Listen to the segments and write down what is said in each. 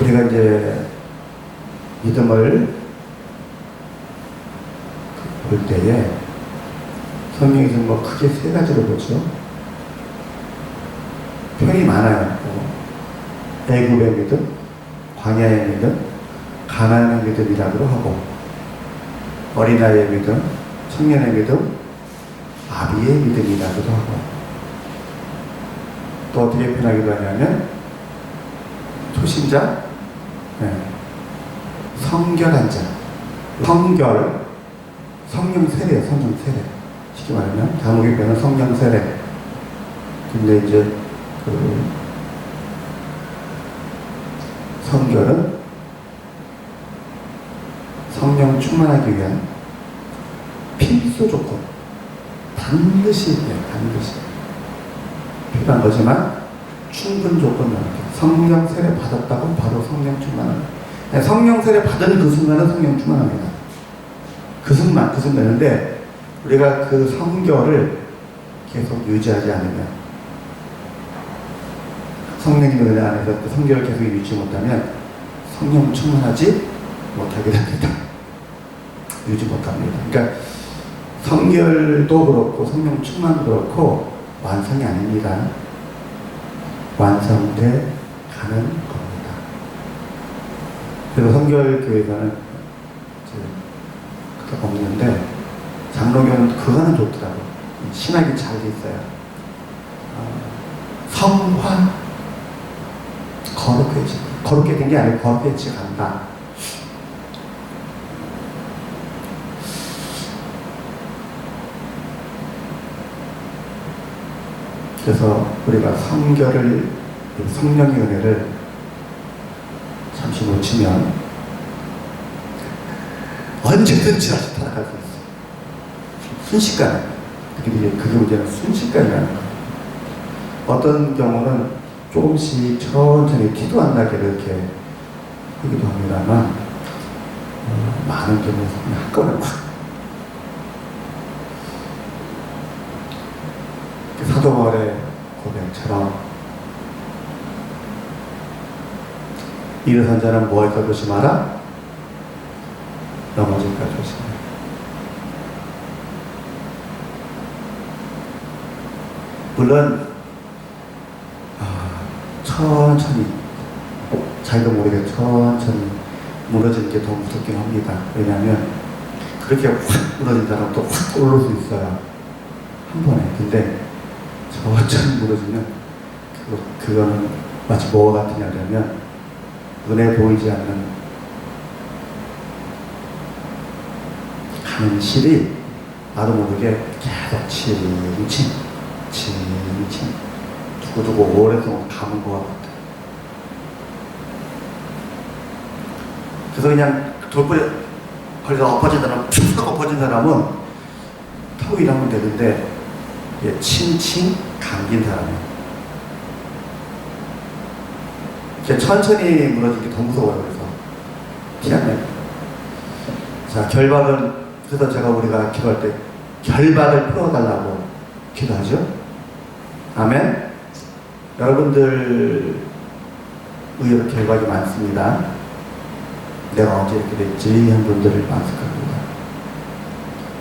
우리가 이제 믿음을 볼 때에 성경에서 뭐 크게 세 가지로 보죠. 표현이 많아요. 애굽의 믿음, 광야의 믿음, 가나안의 믿음이라고 하고, 어린아이의 믿음, 청년의 믿음, 아비의 믿음이라고도 하고, 또 어떻게 표현하기도 하냐면 초신자, 성결한 자, 성결, 성령 세례, 성령 세례. 쉽게 말하면 다목의 표현은 성령 세례. 근데 이제 성결은 성령 충만하기 위한 필수 조건, 반드시 필요한 거지만 충분 조건은 성령 세례 받았다고 바로 성령 충만합니다. 성령 세례 받은 그 순간은 성령 충만합니다. 그 순간인데 우리가 그 성결을 계속 유지하지 않으면, 성령의 은혜 안에서 그 성결을 계속 유지 못하면 성령 충만하지 못하게 됩니다. 유지 못합니다. 그러니까 성결도 그렇고 성령 충만도 그렇고 완성이 아닙니다. 완성돼 가는 겁니다. 그래서 성결교회가는 그렇게 없는데, 장로교는 그거는 좋더라고요. 신학이 잘 돼 있어요. 성화, 거룩게 된 게 아니고 거룩해지 간다. 그래서 우리가 성령의 은혜를 잠시 놓치면 언제든지 다시 타락할 수 있어요. 순식간에. 그게 문제는 순식간이라는 거예요. 어떤 경우는 조금씩 천천히 티도 안 나게 이렇게 하기도 합니다만, 많은 경우에서 그냥 한꺼번에 확. 사도 바울의 고백처럼 일어선 자는 뭐할까 조심하라? 넘어질까 조심하라. 물론 천천히, 자기도 모르게 천천히 무너지는 게 더 무섭긴 합니다. 왜냐하면 그렇게 확 무너진 사람도 확 오를 수 있어요, 한 번에. 근데 천천히 무너지면 그거는 마치 뭐와 같으냐면 눈에 보이지 않는 가는 실이 나도 모르게 계속 칭칭 두고두고 오랫동안 감은 것 같아요. 그래서 그냥 돌부리 걸려서 엎어진 사람, 툭 엎어진 사람은 타고 일하면 되는데, 칭칭 감긴 사람이에요. 천천히 무너지는 게 더 무서워요. 그래서 티 안 나요. 자, 결박은, 그래서 우리가 기도할 때 결박을 풀어달라고 기도하죠. 아멘. 여러분들 의외로 결박이 많습니다. 내가 언제 이렇게 됐지 한 분들을 많을 겁니다.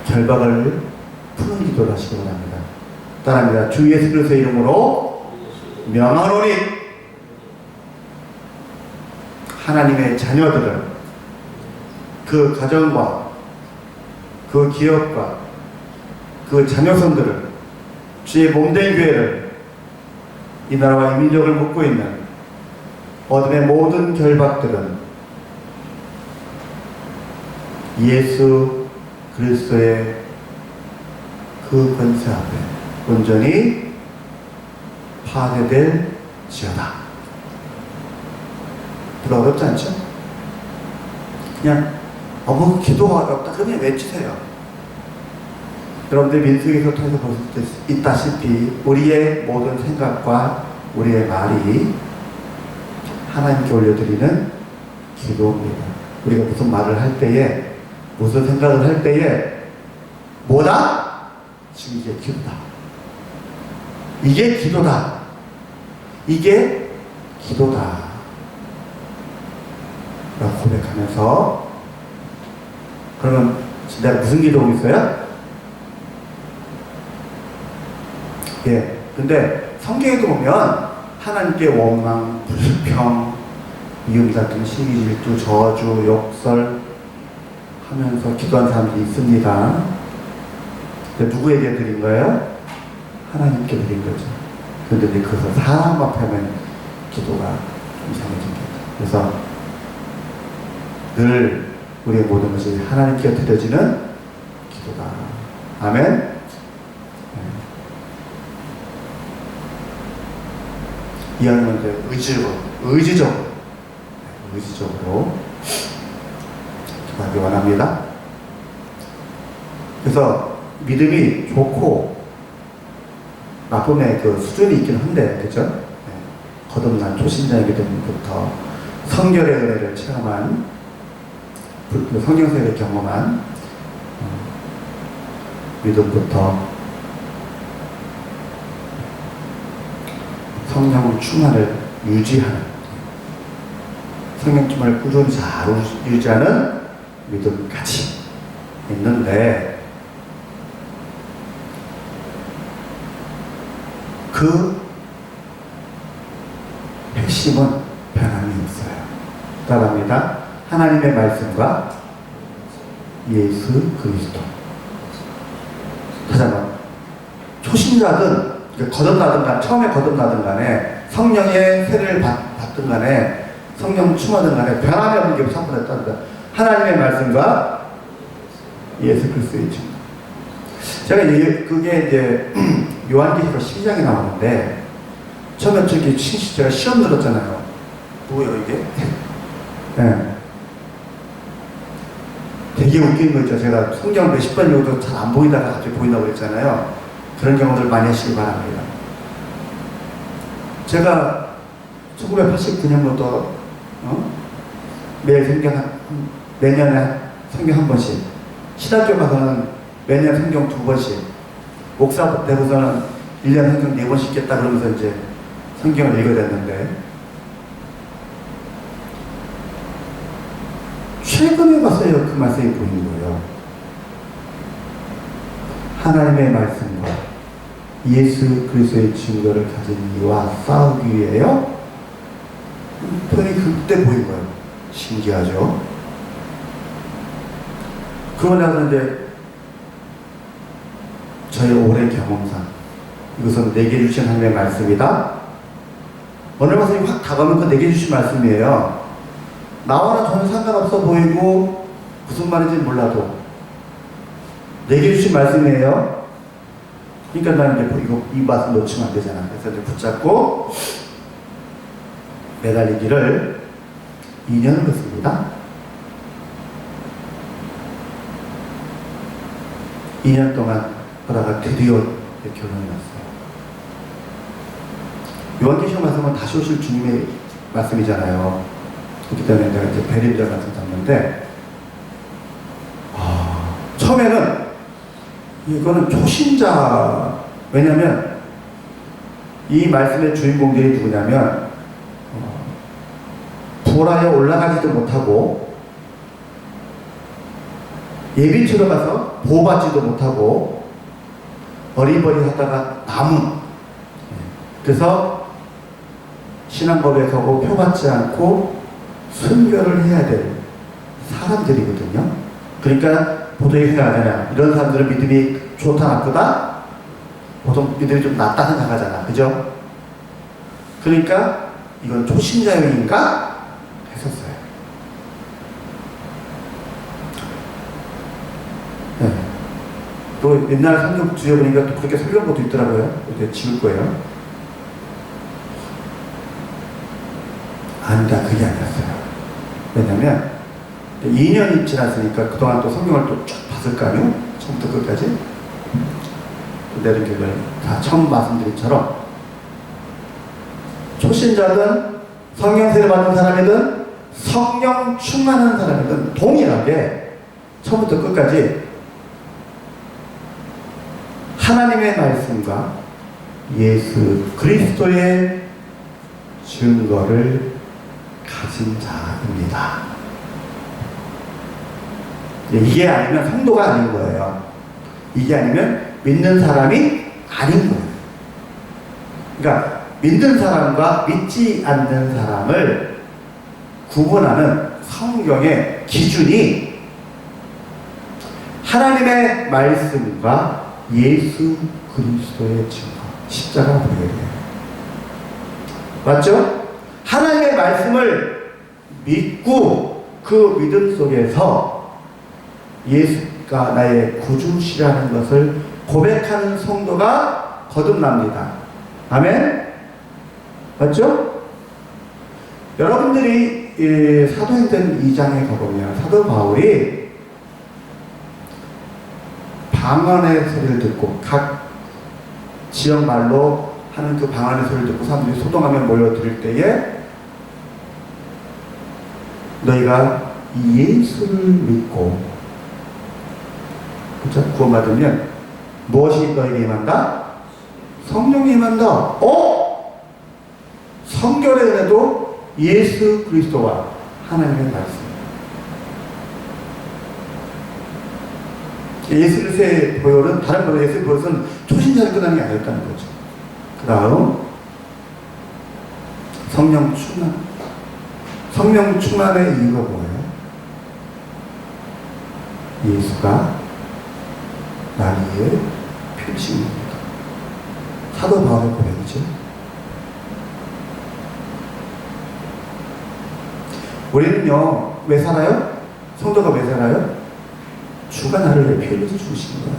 결박을 푸는 기도를 하시기 바랍니다. 따라합니다. 주 예수 그리스도의 이름으로 명하노니, 하나님의 자녀들은 그 가정과 그 기업과 그 자녀손들을, 주의 몸된 교회를, 이 나라와 이 민족을 묶고 있는 어둠의 모든 결박들은 예수 그리스도의 그 권세 앞에 온전히 파괴될지어다. 별로 어렵지 않죠? 그냥 뭐 기도가 어렵다 그러면 외치세요. 여러분들 민수기에서 통해서 볼 수 있다시피 우리의 모든 생각과 우리의 말이 하나님께 올려드리는 기도입니다. 우리가 무슨 말을 할 때에, 무슨 생각을 할 때에 뭐다? 지금 이게 기도다. 이게 기도다. 이게 기도다. 라고 고백하면서, 그러면 내가 무슨 기도하고 있어요? 예. 근데 성경에도 보면 하나님께 원망, 불평, 미움, 다툼, 시기, 질투, 저주, 욕설 하면서 기도한 사람들이 있습니다. 근데 누구에게 드린 거예요? 하나님께 드린 거죠. 그런데 그것을 사람 앞에 하면 기도가 이상해집니다. 그래서 늘 우리의 모든 것이 하나님께 드려지는 기도다. 아멘. 이하는 이제 의지적으로 기도하기 원합니다. 그래서 믿음이 좋고 나쁨의 그 수준이 있긴 한데, 그죠? 거듭난 초신자의 믿음부터 성결의 은혜를 체험한, 성경세를 경험한 믿음부터 성령 충만을 유지하는, 성령 충만을 꾸준히 잘 유지하는 믿음까지 있는데, 그 핵심은 변함이 없어요. 따라합니다. 하나님의 말씀과 예수 그리스도. 다시 한번, 초신자든 거듭나든 간에, 처음에 거듭나든 간에, 성령의 세례를 받든 간에, 성령 충만든 간에 변함이 없는 게 참고됐답니다. 하나님의 말씀과 예수 그리스도의 증거. 제가 그게 이제 요한계시록 12장에 나오는데, 처음에 저기 제가 시험 들었잖아요. 뭐예요 이게? 네. 되게 웃긴 거 있죠. 제가 성경을 몇십 번 읽어도 잘 안 보이다가 갑자기 보인다고 그랬잖아요. 그런 경우들 많이 하시기 바랍니다. 제가 1989년부터 매년에 성경 한 번씩, 신학교 가서는 매년 성경 2번씩, 목사 되고서는 1년에 성경 4번씩 읽겠다 그러면서 이제 성경을 읽어야 됐는데, 최근에 가서요 그 말씀이 보이는 거예요. 하나님의 말씀과 예수 그리스도의 증거를 가진 이와 싸우기 위해요. 편이 그때 보인 거예요. 신기하죠? 그러고 나서 이제 저희 올해 경험상, 이것은 내게 주신 하나님의 말씀이다. 오늘 말씀이 확 다가오면 그 내게 주신 말씀이에요. 나와는 전혀 상관없어 보이고 무슨 말인지 몰라도 내게 주신 말씀이에요. 그러니까 나는 이제 이 말씀 놓치면 안 되잖아. 그래서 이제 붙잡고 매달리기를 2년을 했습니다. 2년 동안 하다가 드디어 결론이 났어요. 요한계시록 말씀은 다시 오실 주님의 말씀이잖아요. 그렇기 때문에 내가 이제 베릴리아 말씀 잡는데, 처음에는 이거는 초신자, 왜냐면 이 말씀의 주인공들이 누구냐면 부활하여 올라가지도 못하고 예비 들어가서 보호받지도 못하고 어리버리하다가 남은, 그래서 신앙 고백하고 표받지 않고 순교를 해야 될 사람들이거든요. 그러니까 보통 이렇게 생각하잖아요. 이런 사람들은 믿음이 좋다 나쁘다? 보통 믿음이 좀 낮다 생각하잖아. 그죠? 그러니까 이건 초신자용인가? 했었어요. 네. 또 옛날 성경 뒤에 보니까 또 그렇게 설교한 것도 있더라고요. 이제 지울 거예요. 아니다, 그게 아니었어요. 왜냐면 2년이 지났으니까 그동안 또 성경을 또 쭉 봤을 거 아니에요? 처음부터 끝까지. 내린 교회 다 처음 말씀드린 처럼 초신자든 성령 세례 받는 사람이든 성령 충만한 사람이든 동일하게 처음부터 끝까지 하나님의 말씀과 예수 그리스도의 증거를 가진 자입니다. 이게 아니면 성도가 아닌 거예요. 이게 아니면 믿는 사람이 아닌 거예요. 그러니까 믿는 사람과 믿지 않는 사람을 구분하는 성경의 기준이 하나님의 말씀과 예수 그리스도의 증거, 십자가 보혈이에요. 맞죠? 하나님의 말씀을 믿고 그 믿음 속에서 예수가 나의 구주시라는 것을 고백하는 성도가 거듭납니다. 아멘? 맞죠? 여러분들이 사도행전 2장에 가보면 사도 바울이 방언의 소리를 듣고 각 지역말로 하는 그 방언의 소리를 듣고 사람들이 소동하며 모여들 때에 너희가 예수를 믿고 그쵸? 구원받으면 무엇이 너희에게 임한다? 성령이 임한다. 성결의 은혜도 예수 그리스도와 하나님의 말씀. 예수 그리스도의 보혈은 다른 말로 예수 보혈은 초신자를 끝나는 게 아니었다는 거죠. 그 다음 성령 충만. 성령 충만의 이유가 뭐예요? 예수가 날 위해 필심입니다. 사도 바울의 고백이죠. 우리는요, 왜 살아요? 성도가 왜 살아요? 주가 나를 위해 피 흘려서 죽으신 거예요.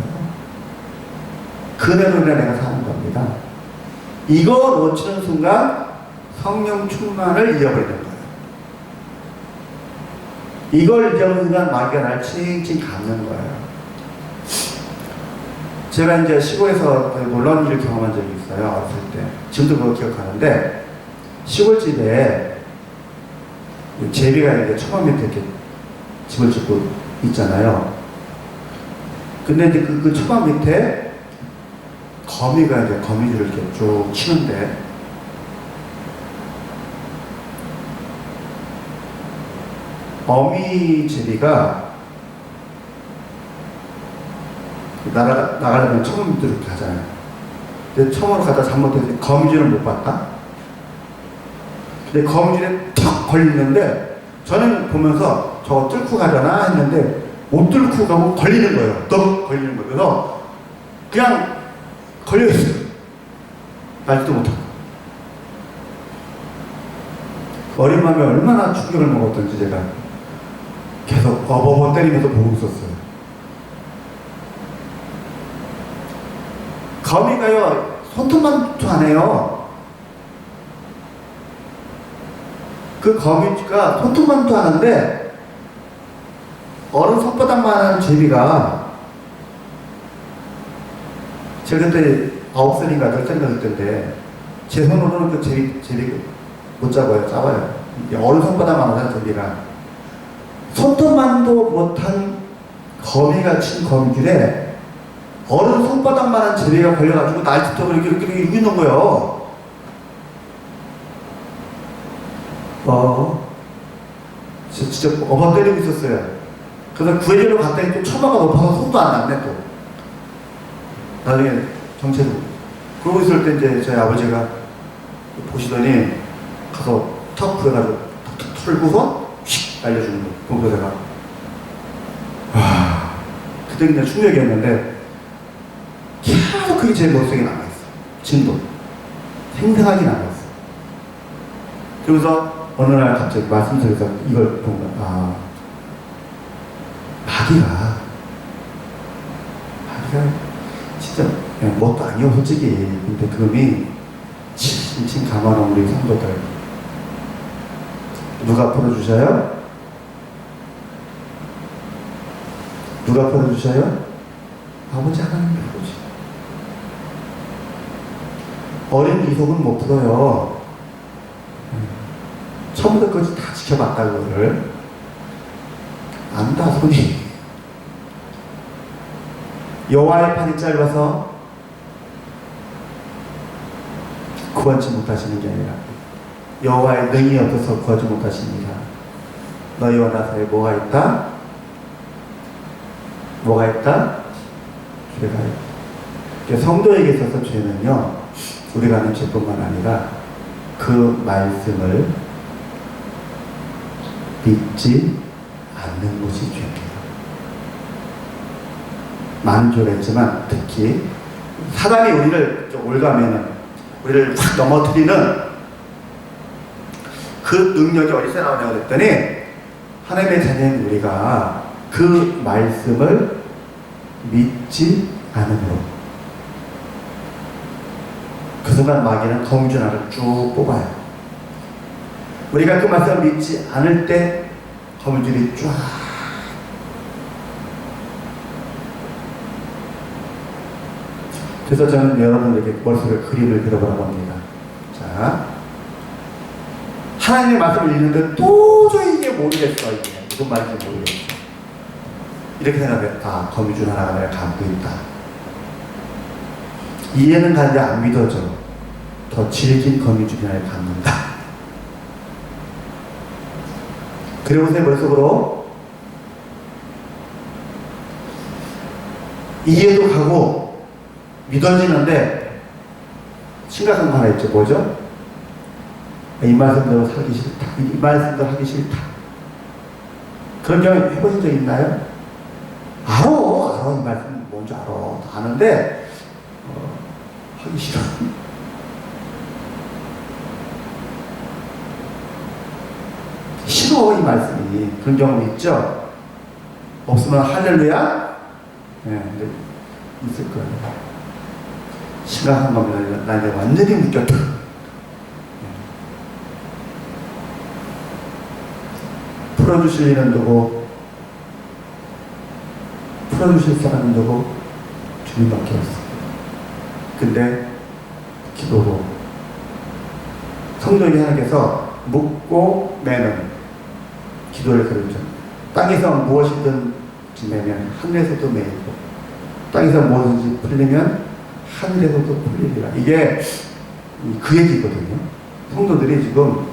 그 은혜로 인해 내가 사는 겁니다. 이거 놓치는 순간 성령 충만을 잃어버리는 거예요. 이걸 잊어버리는 순간 마귀가 날 칭칭 감는 거예요. 제가 이제 시골에서 놀라운 일을 경험한 적이 있어요. 어렸을 때. 지금도 그걸 기억하는데, 시골집에 제비가 이제 초반 밑에 이렇게 집을 짓고 있잖아요. 근데 이제 그 초반 밑에 거미가 이제 거미줄을 이렇게 쭉 치는데, 어미 제비가 나가려면 처음 밑으로 이렇게 가잖아요. 근데 처음으로 가다 잘못해서 거미줄을 못 봤다? 근데 거미줄에 탁 걸리는데, 저는 보면서 저거 뚫고 가려나 했는데, 못 뚫고 가고 걸리는 거예요. 또 걸리는 거예요. 그래서 그냥 걸려있어요. 날지도 못하고. 어린 마음에 얼마나 충격을 먹었던지 제가 계속 버버버 때리면서 보고 있었어요. 거미가요, 손톱만도 안 해요. 그 거미가 손톱만도 하는데, 어른 손바닥만한 제비가, 제가 그때 9살인가 10살인가 그때인데, 제 손으로는 그 제비 못 잡아요. 잡아요. 어른 손바닥만한 제비가. 손톱만도 못한 거미가 친 거미줄에 어른 손바닥만한 제비가 걸려가지고 날치톱을 이렇게 있는 거예요. 진짜 어머 때리고 있었어요. 그래서 구해주러 갔더니 또 처마가 높아서 손도 안 났네, 또. 나중에 정체도. 그러고 있을 때 이제 저희 아버지가 보시더니 가서 턱 구해가지고 턱 틀고서 휙 날려주는 거예요. 그래서 내가 그때 그냥 충격이었는데, 계속 그게 제 머릿속에 남아있어. 지금도 생생하게 남아있어. 그러면서 어느 날 갑자기 말씀 속에서 이걸 본 거야. 마귀가 진짜 뭣도 아니요, 솔직히. 근데 그놈이 칭칭 감아놓은 우리 성도들 누가 풀어주셔요? 누가 풀어주셔요? 아버지 하나님 풀어주셔요. 어린 이속은 못 풀어요. 처음부터 끝까지 다 지켜봤다, 그거를. 안다, 손이. 여호와의 팔이 짧아서 구하지 못하시는 게 아니라 여호와의 능이 없어서 구하지 못하십니다. 너희와 나 사이에 뭐가 있다? 뭐가 있다? 죄가 있다. 성도에게 있어서 죄는요, 우리가 하는 죄뿐만 아니라 그 말씀을 믿지 않는 것이 죄입니다. 많은 죄가 있지만 특히 사단이 우리를 좀 올가면은 우리를 확 넘어뜨리는 그 능력이 어디서 나오냐고 그랬더니 하나님의 자녀인 우리가 그 말씀을 믿지 않으므로 그 순간 마귀는 거미줄알을 쭉 뽑아요. 우리가 그 말씀을 믿지 않을 때 거미줄이 쫙. 그래서 저는 여러분에게 머릿속에 그림을 그려보라고 합니다. 자, 하나님의 말씀을 읽는데 도저히 이게 모르겠어. 이게 무슨 말인지 모르겠어. 이렇게 생각했다. 거미줄 하나가 내가 갖고 있다. 이해는 가는데 안 믿어져. 더 질긴 거미줄 하나를 갖는다. 그리고 내 머릿속으로 이해도 가고 믿어지는데 심각한 거 하나 있죠. 뭐죠? 이 말씀대로 살기 싫다. 이 말씀대로 하기 싫다. 그런 경험 해보신 적 있나요? 알아. 이 말씀 뭔지 알아. 아는데 하기 싫어. 싫어 이 말씀이. 그런 경험 있죠? 없으면 할렐루야? 네, 있을 거예요. 심각한 겁니다. 나 이제 완전히 느꼈다. 풀어주실 일은 누구? 풀어주실 사람은 누구? 주님밖에 없어요. 근데 기도로 성도에게 하나님께서 묻고 매는 기도를 가르쳐. 땅에서 무엇이든 매면 하늘에서도 매이고, 땅에서 무엇이든지 풀리면 하늘에서도 풀리리라. 이게 그 얘기거든요. 성도들이 지금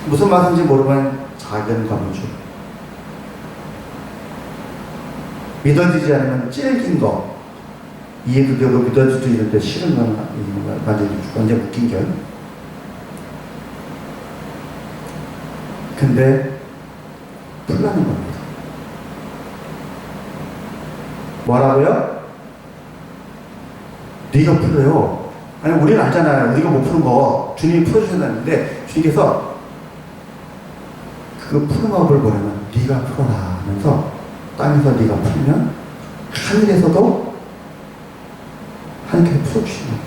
무슨 말인지 모르면 작은 거미줄, 믿어지지 않으면 찔긴 거, 이해도 되고 믿어지도 있는데 싫은 건 완전 웃긴 겨. 근데 풀라는 겁니다. 뭐라고요? 네가 풀어요. 아니 우리는 알잖아요. 우리가 못 푸는 거 주님이 풀어주셨다는데 주님께서 그 푸는 법을 보려면 네가 풀어라 하면서 땅에서 네가 풀면 하늘에서도 하나님께서 풀어주시는 거예요.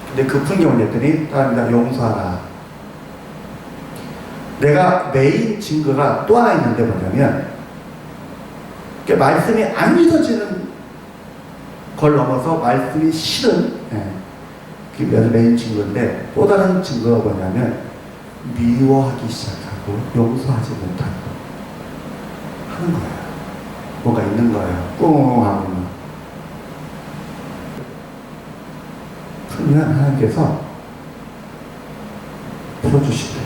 근데 그 푸는 게 뭐냐더니 따릅니다. 용서하라. 내가 메인 증거가 또 하나 있는데 뭐냐면 말씀이 안 믿어지는 걸 넘어서 말씀이 싫은 그게 메인 증거인데 또 다른 증거가 뭐냐면 미워하기 시작하고 용서하지 못하고 하는 거예요. 뭐가 있는 거예요. 꿍 하고 풀면 하나님께서 풀어주시대.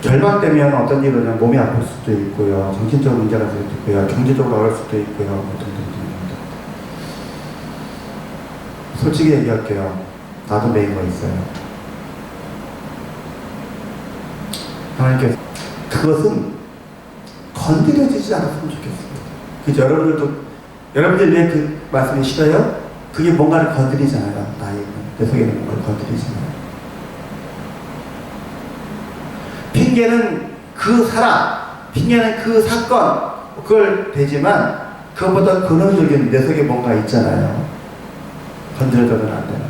결박되면 어떤 일을 하면 몸이 아플 수도 있고요, 정신적인 문제가 있을 수도 있고요, 경제적으로 어려울 수도 있고요. 솔직히 얘기할게요. 나도 매인 거 있어요. 하나님께서 그것은 건드려지지 않았으면 좋겠습니다. 그죠? 여러분들 왜 그 말씀이 싫어요? 그게 뭔가를 건드리잖아요. 내 속에 있는 걸 건드리잖아요. 핑계는 그 사람, 핑계는 그 사건, 그걸 대지만 그것보다 근원적인 내 속에 뭔가 있잖아요. 건드려서는 안 되는.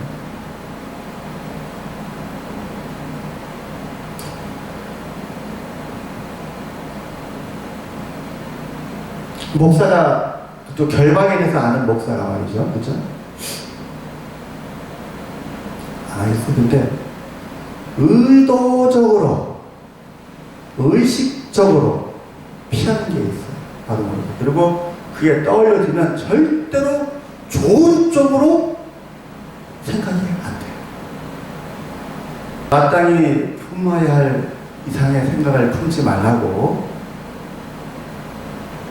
목사가 또 결박에 대해서 아는 목사가 말이죠. 그죠? 있었는데 의도적으로 의식적으로 피하는 게 있어요. 바로 모르고. 그리고 그게 떠올려지면 절대로 좋은 쪽으로 생각이 안 돼요. 마땅히 품어야 할 이상의 생각을 품지 말라고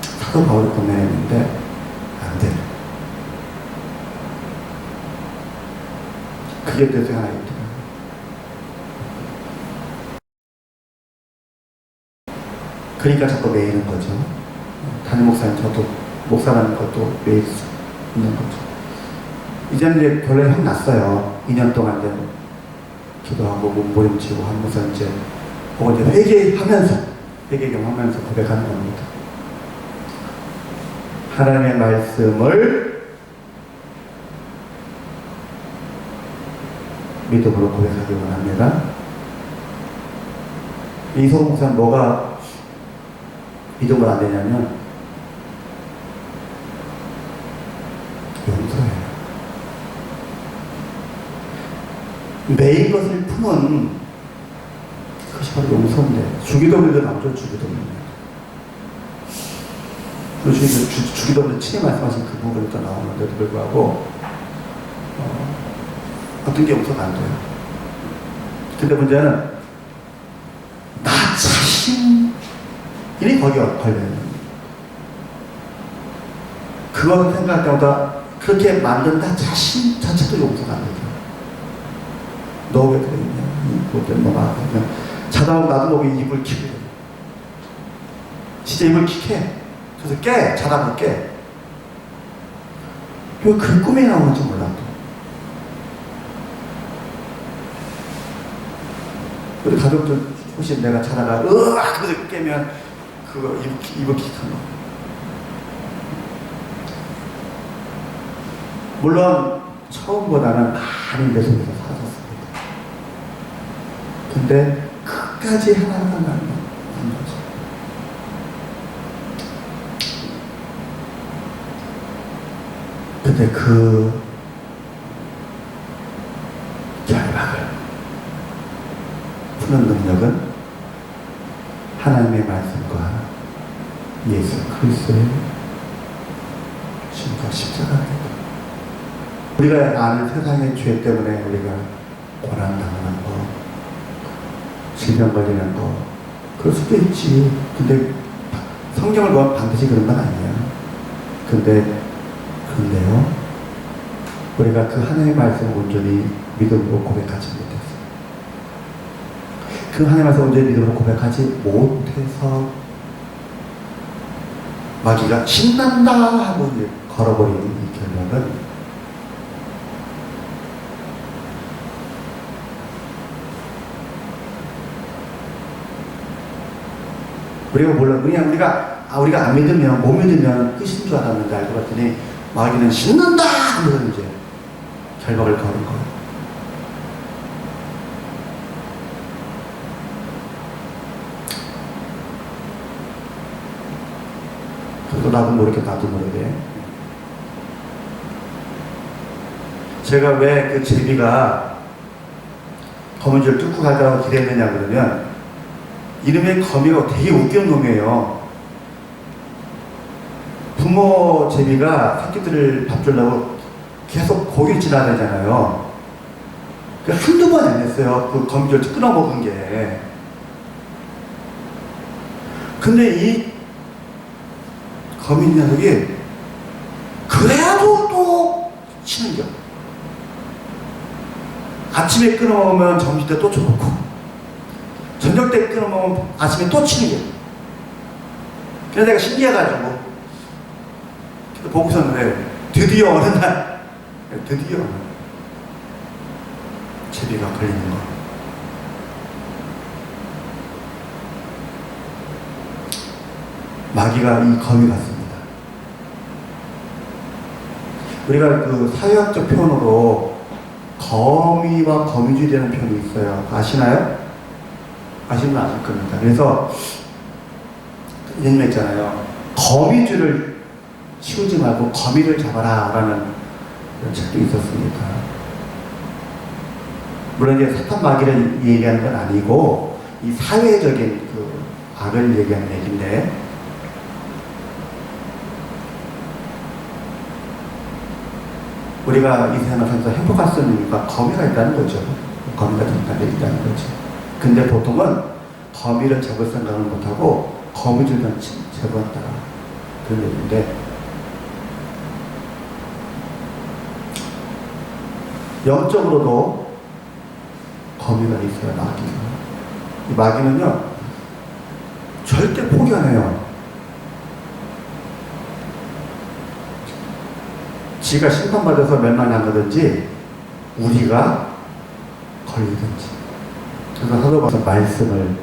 사도 바울이 권면했는데 안 돼. 그게 대세 하나 있더라고요. 그러니까 자꾸 매이는 거죠. 담임 목사님, 저도 목사라는 것도 매일 있는 거죠. 이제는 이제 결론이 확 났어요. 2년 동안 이제 기도하고 몸부림치고 하면서 이제 혹은 이제 회개 경험하면서 고백하는 겁니다. 하나님의 말씀을 믿음으로 고백하기 원합니다. 이소금 목사는 뭐가 믿음으로 안 되냐면 용서해요. 매일 것을 품은 그것이 바로 용서인데 주기도문도 나오죠. 주기도문. 주기도문에 친히 말씀하신 그 부분이 또 나오는데도 불구하고 어떤 게 용서가 안 돼요. 근데 문제는 나 자신이 거기에 걸려요. 그거를 생각할 때마다 그렇게 만든 나 자신 자체도 용서가 안 되죠. 너 왜 그랬냐? 뭐 때문에 너가 그냥 자다 보면 나도 모르게 입을 킥해. 진짜 입을 킥해. 그래서 깨. 자다 보면 깨. 왜 그 꿈이 나오는지 몰라. 우리 가족들 혹시 내가 자다가 으악! 그래서 깨면 그거 입을 킥한 거. 물론 처음보다는 많이 내 속에서 사라졌습니다. 근데 끝까지 하나하나 하는 거죠. 근데 그 결박을 푸는 능력은 하나님의 말씀과 예수 그리스도의 신과 십자가입니다. 우리가 아는 세상의 죄 때문에 우리가 고난당하는 거, 질병 걸리는 거, 그럴 수도 있지. 근데 성경을 보면 반드시 그런 건 아니에요. 근데요, 우리가 그 하나님의 말씀을 온전히 믿음으로 고백하지 못했어요. 그 하나님의 말씀을 온전히 믿음으로 고백하지 못해서 마귀가 신난다 하고 이제 걸어버리는 이 결론은 우리가 몰라. 그냥 우리가 안 믿으면, 못 믿으면 끝인 줄 알았는데 알고 봤더니 마귀는 신난다! 하면서 이제 결박을 거는 거예요. 그래서 나도 모르게 제가 왜 그 제비가 거미줄 뚫고 가자고 기대했느냐 그러면 이름의 거미가 되게 웃기는 놈이에요. 부모 제비가 새끼들을 밥 주려고 계속 고기를 지나다니잖아요. 한두 번 안 했어요. 그 거미줄 끊어먹은 게. 근데 이 거미 녀석이 그래도 또 치는 겨. 아침에 끊어먹으면 점심때 또 쳐놓고 저녁 때 끊어먹으면 아침에 또 치는 게. 그래서 내가 신기해가지고 보고서는 왜 드디어 어느 날 드디어 제비가 걸리는 거. 마귀가 이 거미 같습니다. 우리가 그 사회학적 표현으로 거미와 거미줄이라는 표현이 있어요. 아시나요? 아시는 분 아실 겁니다. 그래서 이런 말 있잖아요. 거미줄을 치우지 말고 거미를 잡아라 라는 그런 책도 있었습니다. 물론 이제 사탄 마귀를 얘기하는 건 아니고 이 사회적인 그 악을 얘기하는 얘기인데 우리가 이 세상을 살면서 행복할 수 있는 이유가 거미가 있다는 거죠. 거미가 있다는 거죠. 근데 보통은 거미를 잡을 생각을 못하고 거미줄만 제거한다. 그런 얘기인데, 영적으로도 거미가 있어요. 마귀가. 이 마귀는요 절대 포기 안 해요. 지가 심판받아서 멸망하든지 우리가 걸리든지. 그래서 사도바서 말씀을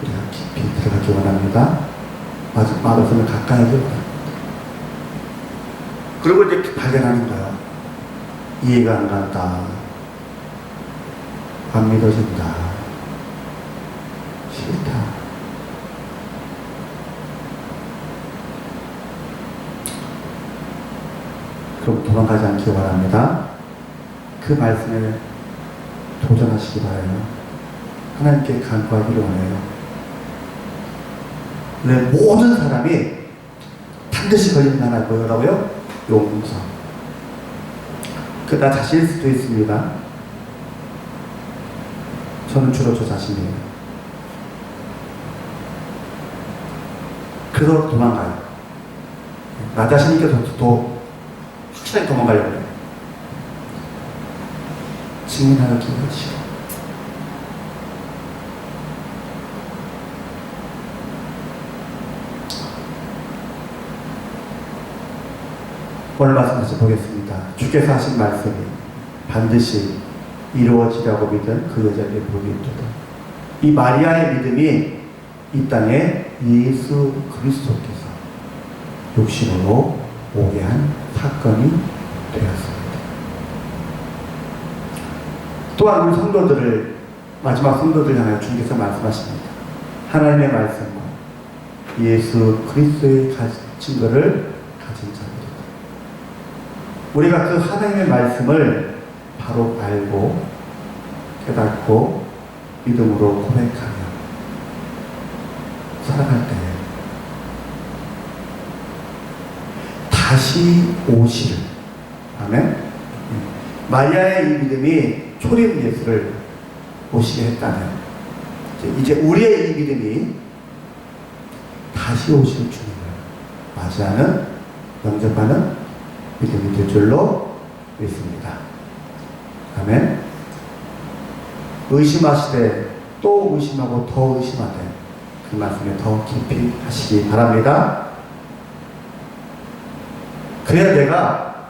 우리가 깊이 들어가기 원합니다. 말씀을 가까이 하기 원합니다. 그리고 이제 발견하는 거야. 이해가 안 간다. 안 믿어진다. 싫다. 그럼 도망가지 않기 원합니다. 그 말씀에 도전하시기 바라요. 하나님께 간구하기를 원해요. 네, 모든 사람이 반드시 걸리는 하나 뭐라고요? 용서. 그 나 자신일 수도 있습니다. 저는 주로 저 자신이에요. 그래서 도망가요. 나 자신에게 더 확실하게 도망가려고 해요. 증인하기가 싫어. 오늘 말씀 다시 보겠습니다. 주께서 하신 말씀이 반드시 이루어지라고 믿은 그 여자에게 복이 있도다. 이 마리아의 믿음이 이 땅에 예수 그리스도께서 육신으로 오게 한 사건이 되었습니다. 또한 우리 성도들을, 마지막 성도들 향하여 주께서 말씀하십니다. 하나님의 말씀과 예수 그리스도의 증거를 가진 자들이다. 우리가 그 하나님의 말씀을 바로 알고 깨닫고 믿음으로 고백하며 살아갈 때에 다시 오실, 아멘. 마리아의 이 믿음이 초림 예수를 오시게 했다면 이제 우리의 이 믿음이 다시 오실 주님을 맞이하는, 영접하는 믿음이 될 줄로 믿습니다. 아멘. 의심하시되 또 의심하고 더 의심하되 그 말씀에 더 깊이 하시기 바랍니다. 그래야 내가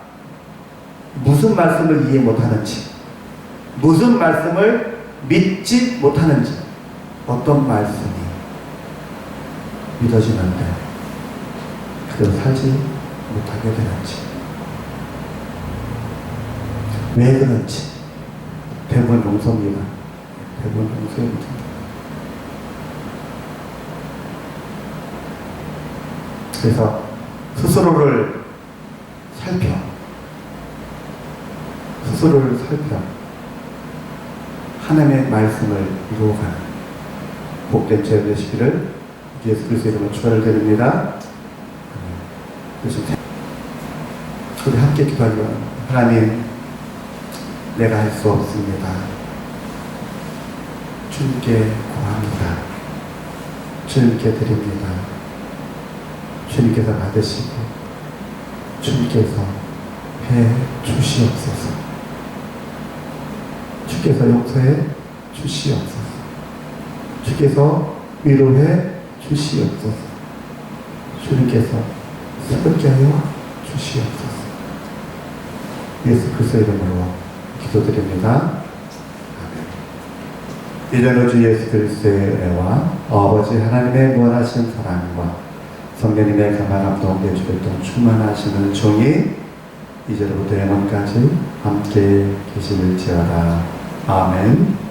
무슨 말씀을 이해 못하는지, 무슨 말씀을 믿지 못하는지, 어떤 말씀이 믿어지는데 그대로 살지 못하게 되는지, 왜 그런지 대부분 용서입니다. 대부분 용서입니다. 그래서 스스로를 살펴 하나님의 말씀을 이루어가는 복된 죄 되시기를 예수 그리스도의 이름으로 축원을 드립니다. 우리 함께 기도하기 바랍니다. 하나님, 내가 할 수 없습니다. 주님께 구합니다. 주님께 드립니다. 주님께서 받으시고 주님께서 해 주시옵소서. 주께서 용서해 주시옵소서. 주께서 위로해 주시옵소서. 주님께서 새롭게 하여 주시옵소서. 예수 그리스도의 이름으로 기도드립니다. 이제는 주 예수 그리스도의 은혜와 아버지 하나님의 무한하신 사랑과 성령님의 감화감 동대 주겠던 충만하시는 종이 이제로부터 영원까지 함께 계시는지어다. 아멘.